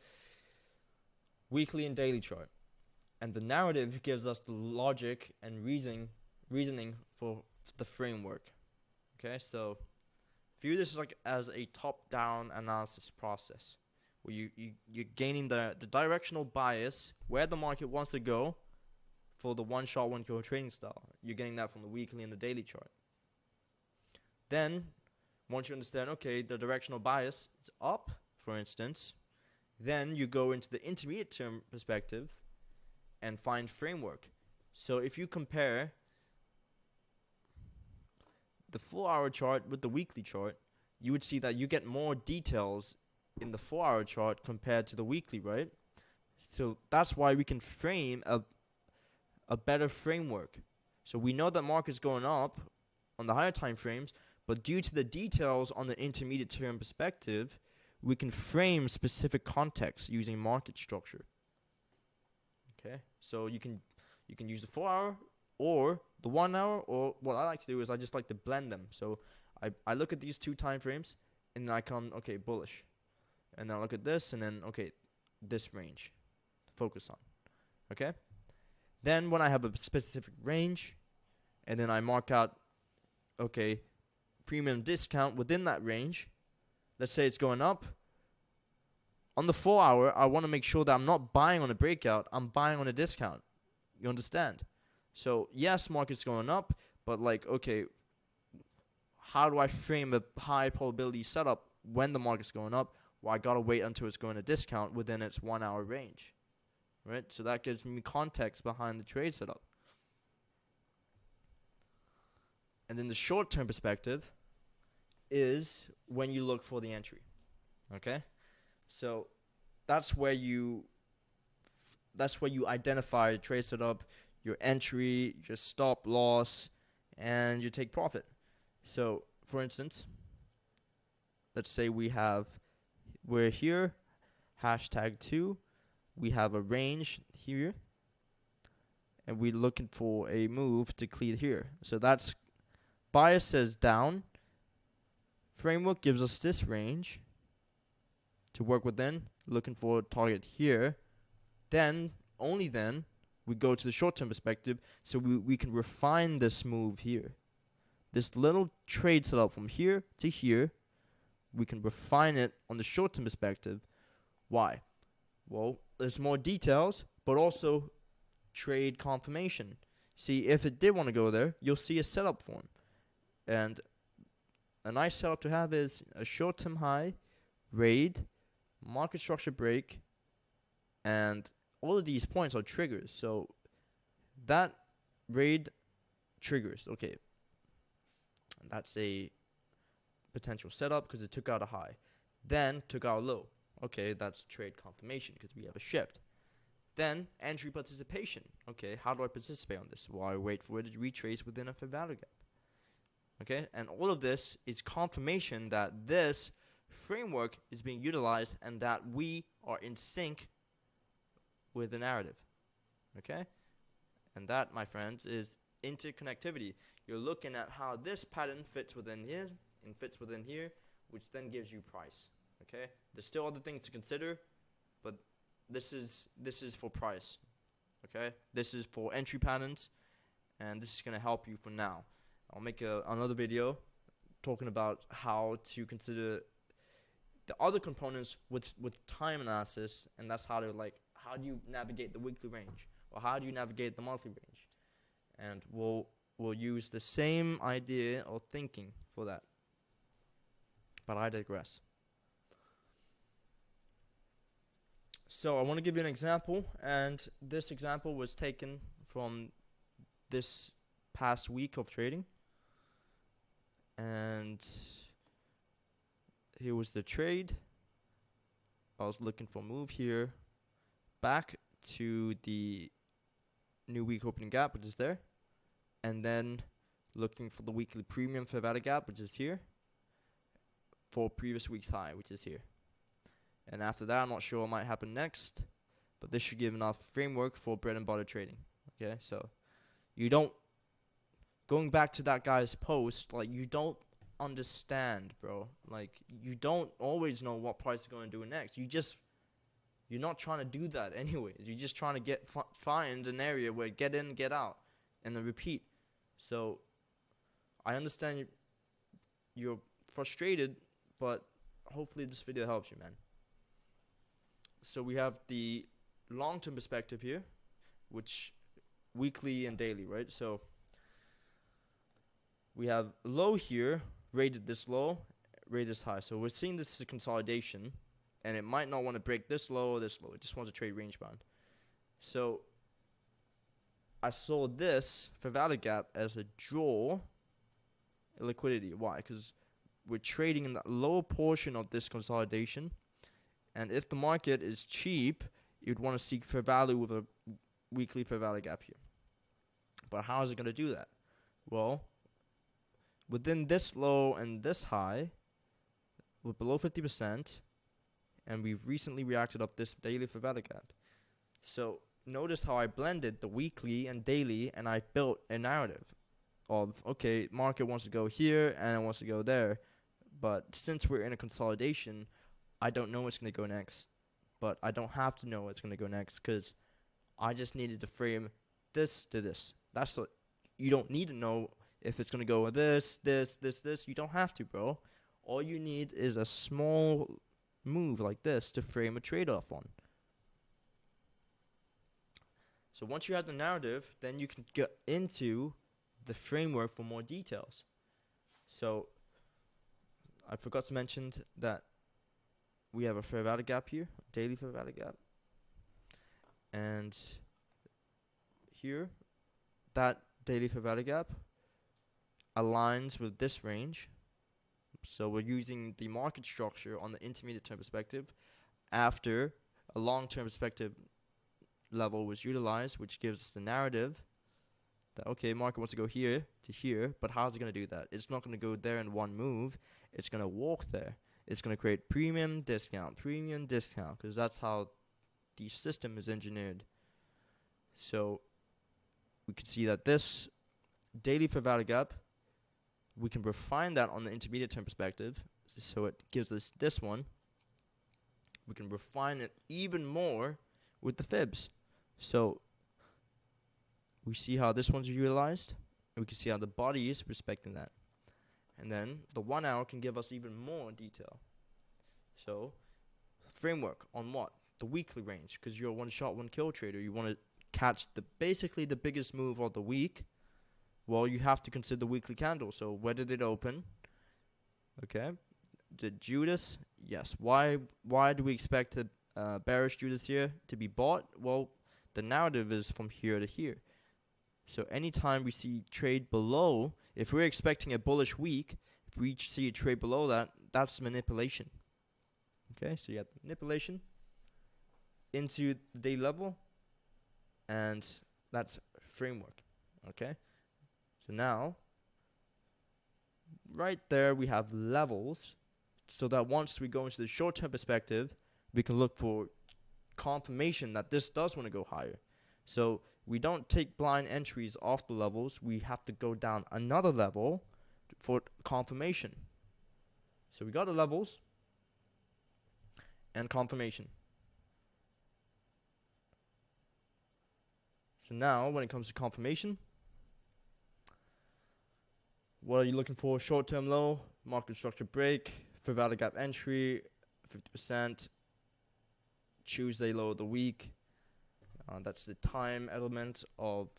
Speaker 1: Weekly and daily chart. And the narrative gives us the logic and reasoning for the framework, okay? So view this like as a top-down analysis process where you're gaining the directional bias where the market wants to go for the one shot, one kill trading style. You're getting that from the weekly and the daily chart. Then, once you understand, okay, the directional bias is up, for instance, then you go into the intermediate term perspective and find framework. So if you compare the 4-hour chart with the weekly chart, you would see that you get more details in the 4-hour chart compared to the weekly, right? So that's why we can frame a better framework. So we know that market's going up on the higher time frames, but due to the details on the intermediate term perspective, we can frame specific context using market structure. Okay, so you can use the 4-hour or the 1 hour, or what I like to do is I just like to blend them. So I look at these 2 time frames and then I come, okay, bullish, and then I look at this and then, okay, this range to focus on. Okay, then when I have a specific range and then I mark out, okay, premium discount within that range, let's say it's going up. On the 4-hour, I want to make sure that I'm not buying on a breakout, I'm buying on a discount. You understand? So yes, market's going up, but like, okay, how do I frame a high probability setup when the market's going up? Well, I gotta wait until it's going to discount within its 1-hour range, right? So that gives me context behind the trade setup. And then the short-term perspective is when you look for the entry, okay? So that's where you identify your trade setup, your entry, your stop loss, and you take profit. So for instance, let's say we're here, #2, we have a range here, and we're looking for a move to clear here. So that's bias says down. Framework gives us this range to work within, looking for a target here. Then, only then, we go to the short-term perspective, so we can refine this move here. This little trade setup from here to here, we can refine it on the short-term perspective. Why? Well, there's more details, but also trade confirmation. See, if it did want to go there, you'll see a setup form. And a nice setup to have is a short-term high, raid, market structure break, and all of these points are triggers. So that raid triggers, okay, that's a potential setup because it took out a high, then took out a low. Okay, that's trade confirmation because we have a shift. Then entry participation. Okay, how do I participate on this? Well, I wait for it to retrace within a fair value gap. Okay, and all of this is confirmation that this framework is being utilized and that we are in sync with the narrative. Okay, and that, my friends, is interconnectivity. You're looking at how this pattern fits within here and fits within here, which then gives you price. Okay, there's still other things to consider, but this is for price. Okay, this is for entry patterns, and this is going to help you for now. I'll make another video talking about how to consider the other components with time analysis, and that's how how do you navigate the weekly range, or how do you navigate the monthly range, and we'll use the same idea of thinking for that. But I digress. So I want to give you an example, and this example was taken from this past week of trading. And here was the trade. I was looking for a move here back to the new week opening gap, which is there, and then looking for the weekly premium fair value gap, which is here, for previous week's high, which is here. And after that, I'm not sure what might happen next, but this should give enough framework for bread and butter trading. Okay, so you don't, going back to that guy's post, like, you don't understand, bro. Like, you don't always know what price is going to do next. You're not trying to do that anyways. You're just trying to find an area where get in, get out, and then repeat. So I understand you're frustrated, but hopefully this video helps you, man. So we have the long-term perspective here, which weekly and daily, right? So we have low here, rated this low, rated this high. So we're seeing this as a consolidation, and it might not want to break this low or this low. It just wants to trade range bound. So I saw this fair value gap as a draw liquidity. Why? Because we're trading in the lower portion of this consolidation, and if the market is cheap, you'd want to seek fair value with a weekly fair value gap here. But how is it going to do that? Well, within this low and this high, we're below 50%, and we've recently reacted off this daily fair value gap. So notice how I blended the weekly and daily, and I built a narrative of, okay, market wants to go here and it wants to go there, but since we're in a consolidation, I don't know what's going to go next. But I don't have to know what's going to go next, because I just needed to frame this to this. That's what you don't need to know if it's going to go with this. You don't have to, bro. All you need is a small move like this to frame a trade-off on. So once you have the narrative, then you can get into the framework for more details. So I forgot to mention that we have a fair value gap here, daily fair value gap. And here, that daily fair value gap aligns with this range. So we're using the market structure on the intermediate term perspective after a long-term perspective level was utilized, which gives us the narrative that, okay, market wants to go here to here, but how's it going to do that? It's not going to go there in one move. It's going to walk there. It's going to create premium, discount, because that's how the system is engineered. So we can see that this daily fair value gap, we can refine that on the intermediate term perspective. So it gives us this one. We can refine it even more with the fibs. So we see how this one's utilized, and we can see how the body is respecting that. And then the 1 hour can give us even more detail. So framework on what? The weekly range, because you're a one-shot, one-kill trader. You want to catch basically the biggest move of the week. Well, you have to consider the weekly candle. So where did it open? Okay. Did Judas? Yes. Why do we expect the bearish Judas here to be bought? Well, the narrative is from here to here. So anytime we see trade below, if we're expecting a bullish week, if we see a trade below that, that's manipulation. Okay, so you have manipulation into the day level, and that's framework. Okay, so now, right there we have levels, so that once we go into the short-term perspective, we can look for confirmation that this does want to go higher. So we don't take blind entries off the levels. We have to go down another level for confirmation. So we got the levels and confirmation. So now when it comes to confirmation, What are you looking for? Short-term low, market structure break, fair value gap entry, 50%, Tuesday low of the week. That's the time element of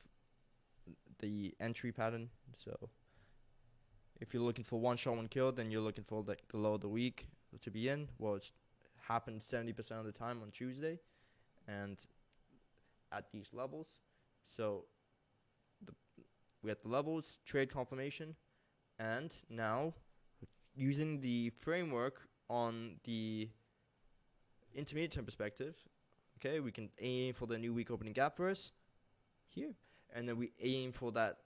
Speaker 1: the entry pattern. So if you're looking for one shot, one kill, then you're looking for the low of the week to be in. Well, it happens 70% of the time on Tuesday and at these levels. So we have the levels, trade confirmation, and now using the framework on the intermediate term perspective, okay, we can aim for the new week opening gap first here, and then we aim for that,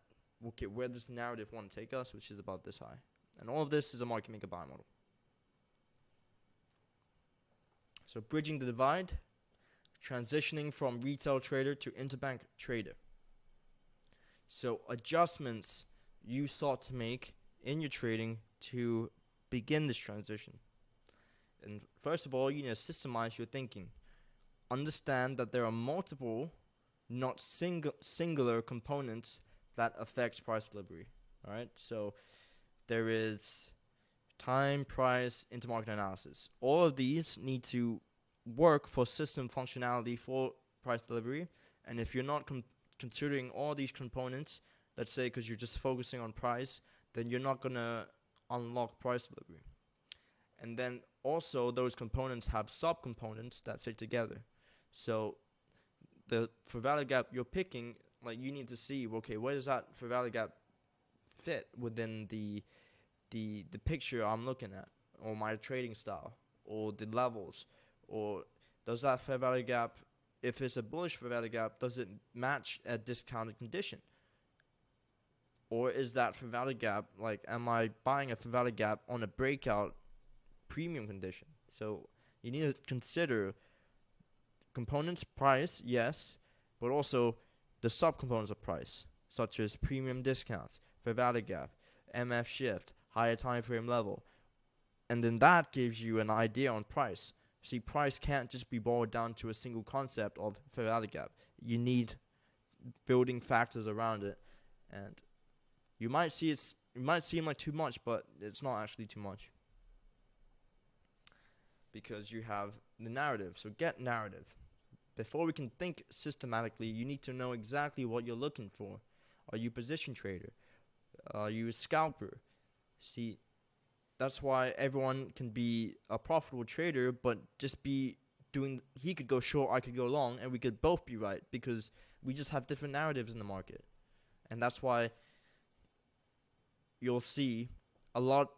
Speaker 1: okay, where does the narrative want to take us, which is about this high. And all of this is a market maker buy model. So bridging the divide, transitioning from retail trader to interbank trader. So adjustments you sought to make in your trading to begin this transition. And first of all, you need to systemize your thinking. Understand that there are multiple, not singular components that affect price delivery. All right, so there is time, price, intermarket analysis. All of these need to work for system functionality for price delivery. And if you're not considering all these components, let's say because you're just focusing on price, then you're not going to unlock price delivery. And then also those components have subcomponents that fit together. So the fair value gap you're picking, like you need to see, okay, where does that fair value gap fit within the picture I'm looking at, or my trading style, or the levels, or does that fair value gap, if it's a bullish fair value gap, does it match a discounted condition? Or is that fair value gap, like, am I buying a fair value gap on a breakout premium condition? So you need to consider components, price, yes, but also the subcomponents of price, such as premium discounts, fair value gap, MF shift, higher time frame level. And then that gives you an idea on price. See, price can't just be boiled down to a single concept of fair value gap. You need building factors around it. And you might see it might seem like too much, but it's not actually too much. Because you have the narrative. So get narrative. Before we can think systematically, you need to know exactly what you're looking for. Are you a position trader? Are you a scalper? See, that's why everyone can be a profitable trader, but just be doing, he could go short, I could go long, and we could both be right, because we just have different narratives in the market. And that's why you'll see a lot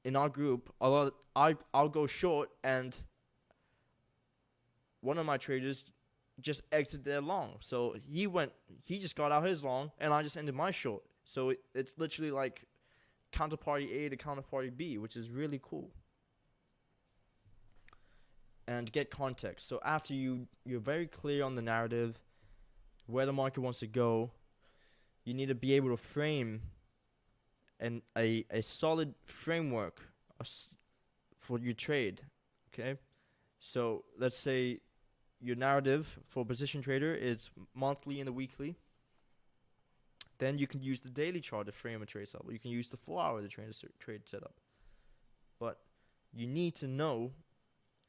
Speaker 1: in our group, I'll go short, and one of my traders just exited their long. So he just got out his long, and I just ended my short. So it's literally like counterparty A to counterparty B, which is really cool. And get context. So after you're very clear on the narrative, where the market wants to go, you need to be able to frame a solid framework for your trade. Okay, so let's say your narrative for position trader is monthly and the weekly. Then you can use the daily chart to frame a trade setup. You can use the 4-hour to trade setup. But you need to know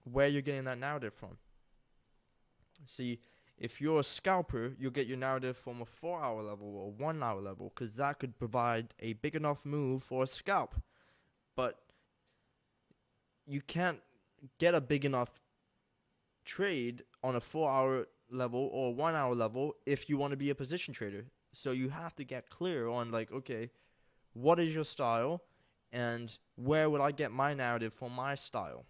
Speaker 1: where you're getting that narrative from. See, if you're a scalper, you'll get your narrative from a 4-hour level or 1-hour level, because that could provide a big enough move for a scalp. But you can't get a big enough trade on a 4-hour level or 1-hour level if you want to be a position trader. So you have to get clear on, like, okay, what is your style, and where would I get my narrative for my style?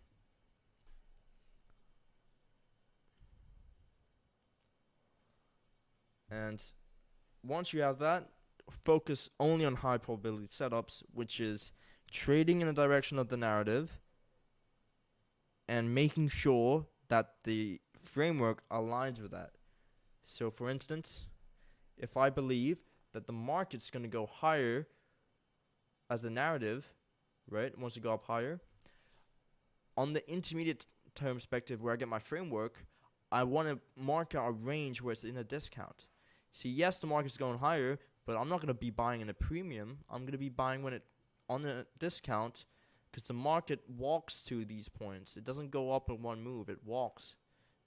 Speaker 1: And once you have that, focus only on high probability setups, which is trading in the direction of the narrative and making sure that the framework aligns with that. So for instance, if I believe that the market's going to go higher as a narrative, right, it wants to go up higher, on the intermediate term perspective where I get my framework, I want to mark out a range where it's in a discount. See, yes, the market's going higher, But I'm not going to be buying in a premium. I'm going to be buying when it on a discount, because the market walks to these points. It doesn't go up in one move. It walks.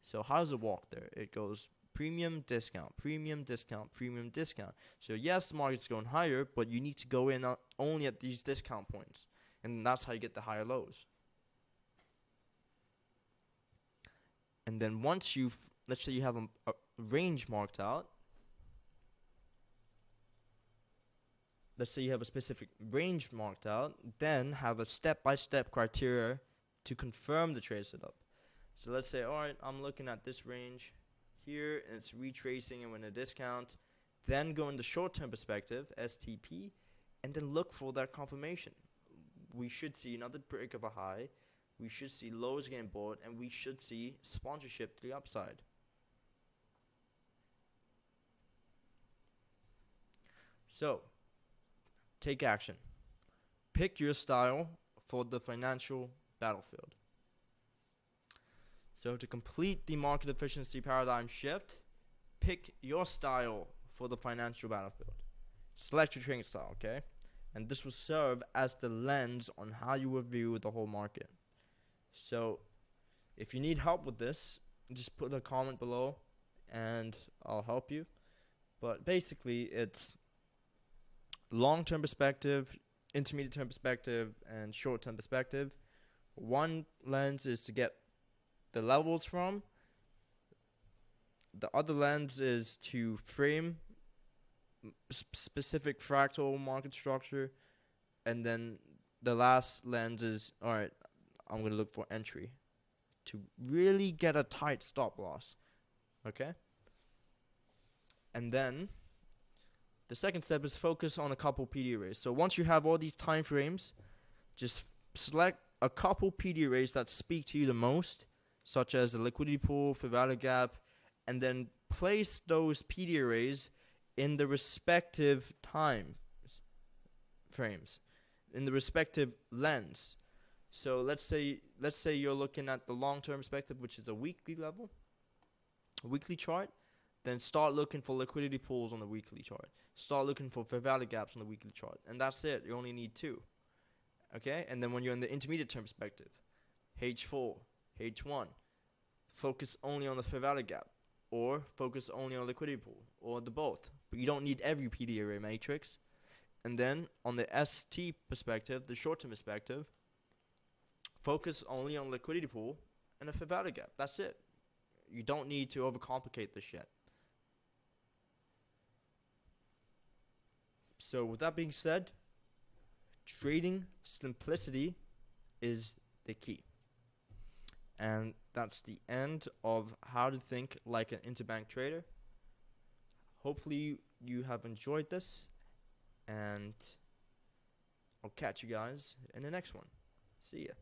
Speaker 1: So how does it walk there? It goes premium, discount, premium, discount, premium, discount. So yes, the market's going higher, but you need to go in only at these discount points. And that's how you get the higher lows. And then once let's say you have a range marked out. Let's say you have a specific range marked out, then have a step-by-step criteria to confirm the trade setup. So let's say, all right, I'm looking at this range here, and it's retracing and in a discount. Then go in the short-term perspective, STP, and then look for that confirmation. We should see another break of a high. We should see lows getting bought, and we should see sponsorship to the upside. So, take action. Pick your style for the financial battlefield. So to complete the market efficiency paradigm shift, pick your style for the financial battlefield. Select your trading style, okay? And this will serve as the lens on how you will view the whole market. So if you need help with this, just put a comment below and I'll help you. But basically, it's long-term perspective, intermediate-term perspective, and short-term perspective. One lens is to get the levels from. The other lens is to frame specific fractal market structure. And then the last lens is, all right, I'm going to look for entry to really get a tight stop loss. Okay? And then the second step is focus on a couple PD arrays. So once you have all these time frames, just select a couple PD arrays that speak to you the most, such as the liquidity pool, fair value gap, and then place those PD arrays in the respective time frames, in the respective lens. So let's say you're looking at the long-term perspective, which is a weekly level, a weekly chart. Then start looking for liquidity pools on the weekly chart. Start looking for fair value gaps on the weekly chart. And that's it. You only need 2. Okay? And then when you're in the intermediate term perspective, H4, H1, focus only on the fair value gap. Or focus only on liquidity pool. Or the both. But you don't need every PD array matrix. And then on the ST perspective, the short-term perspective, focus only on liquidity pool and a fair value gap. That's it. You don't need to overcomplicate this shit. So with that being said, trading simplicity is the key. And that's the end of how to think like an interbank trader. Hopefully you have enjoyed this, and I'll catch you guys in the next one. See ya.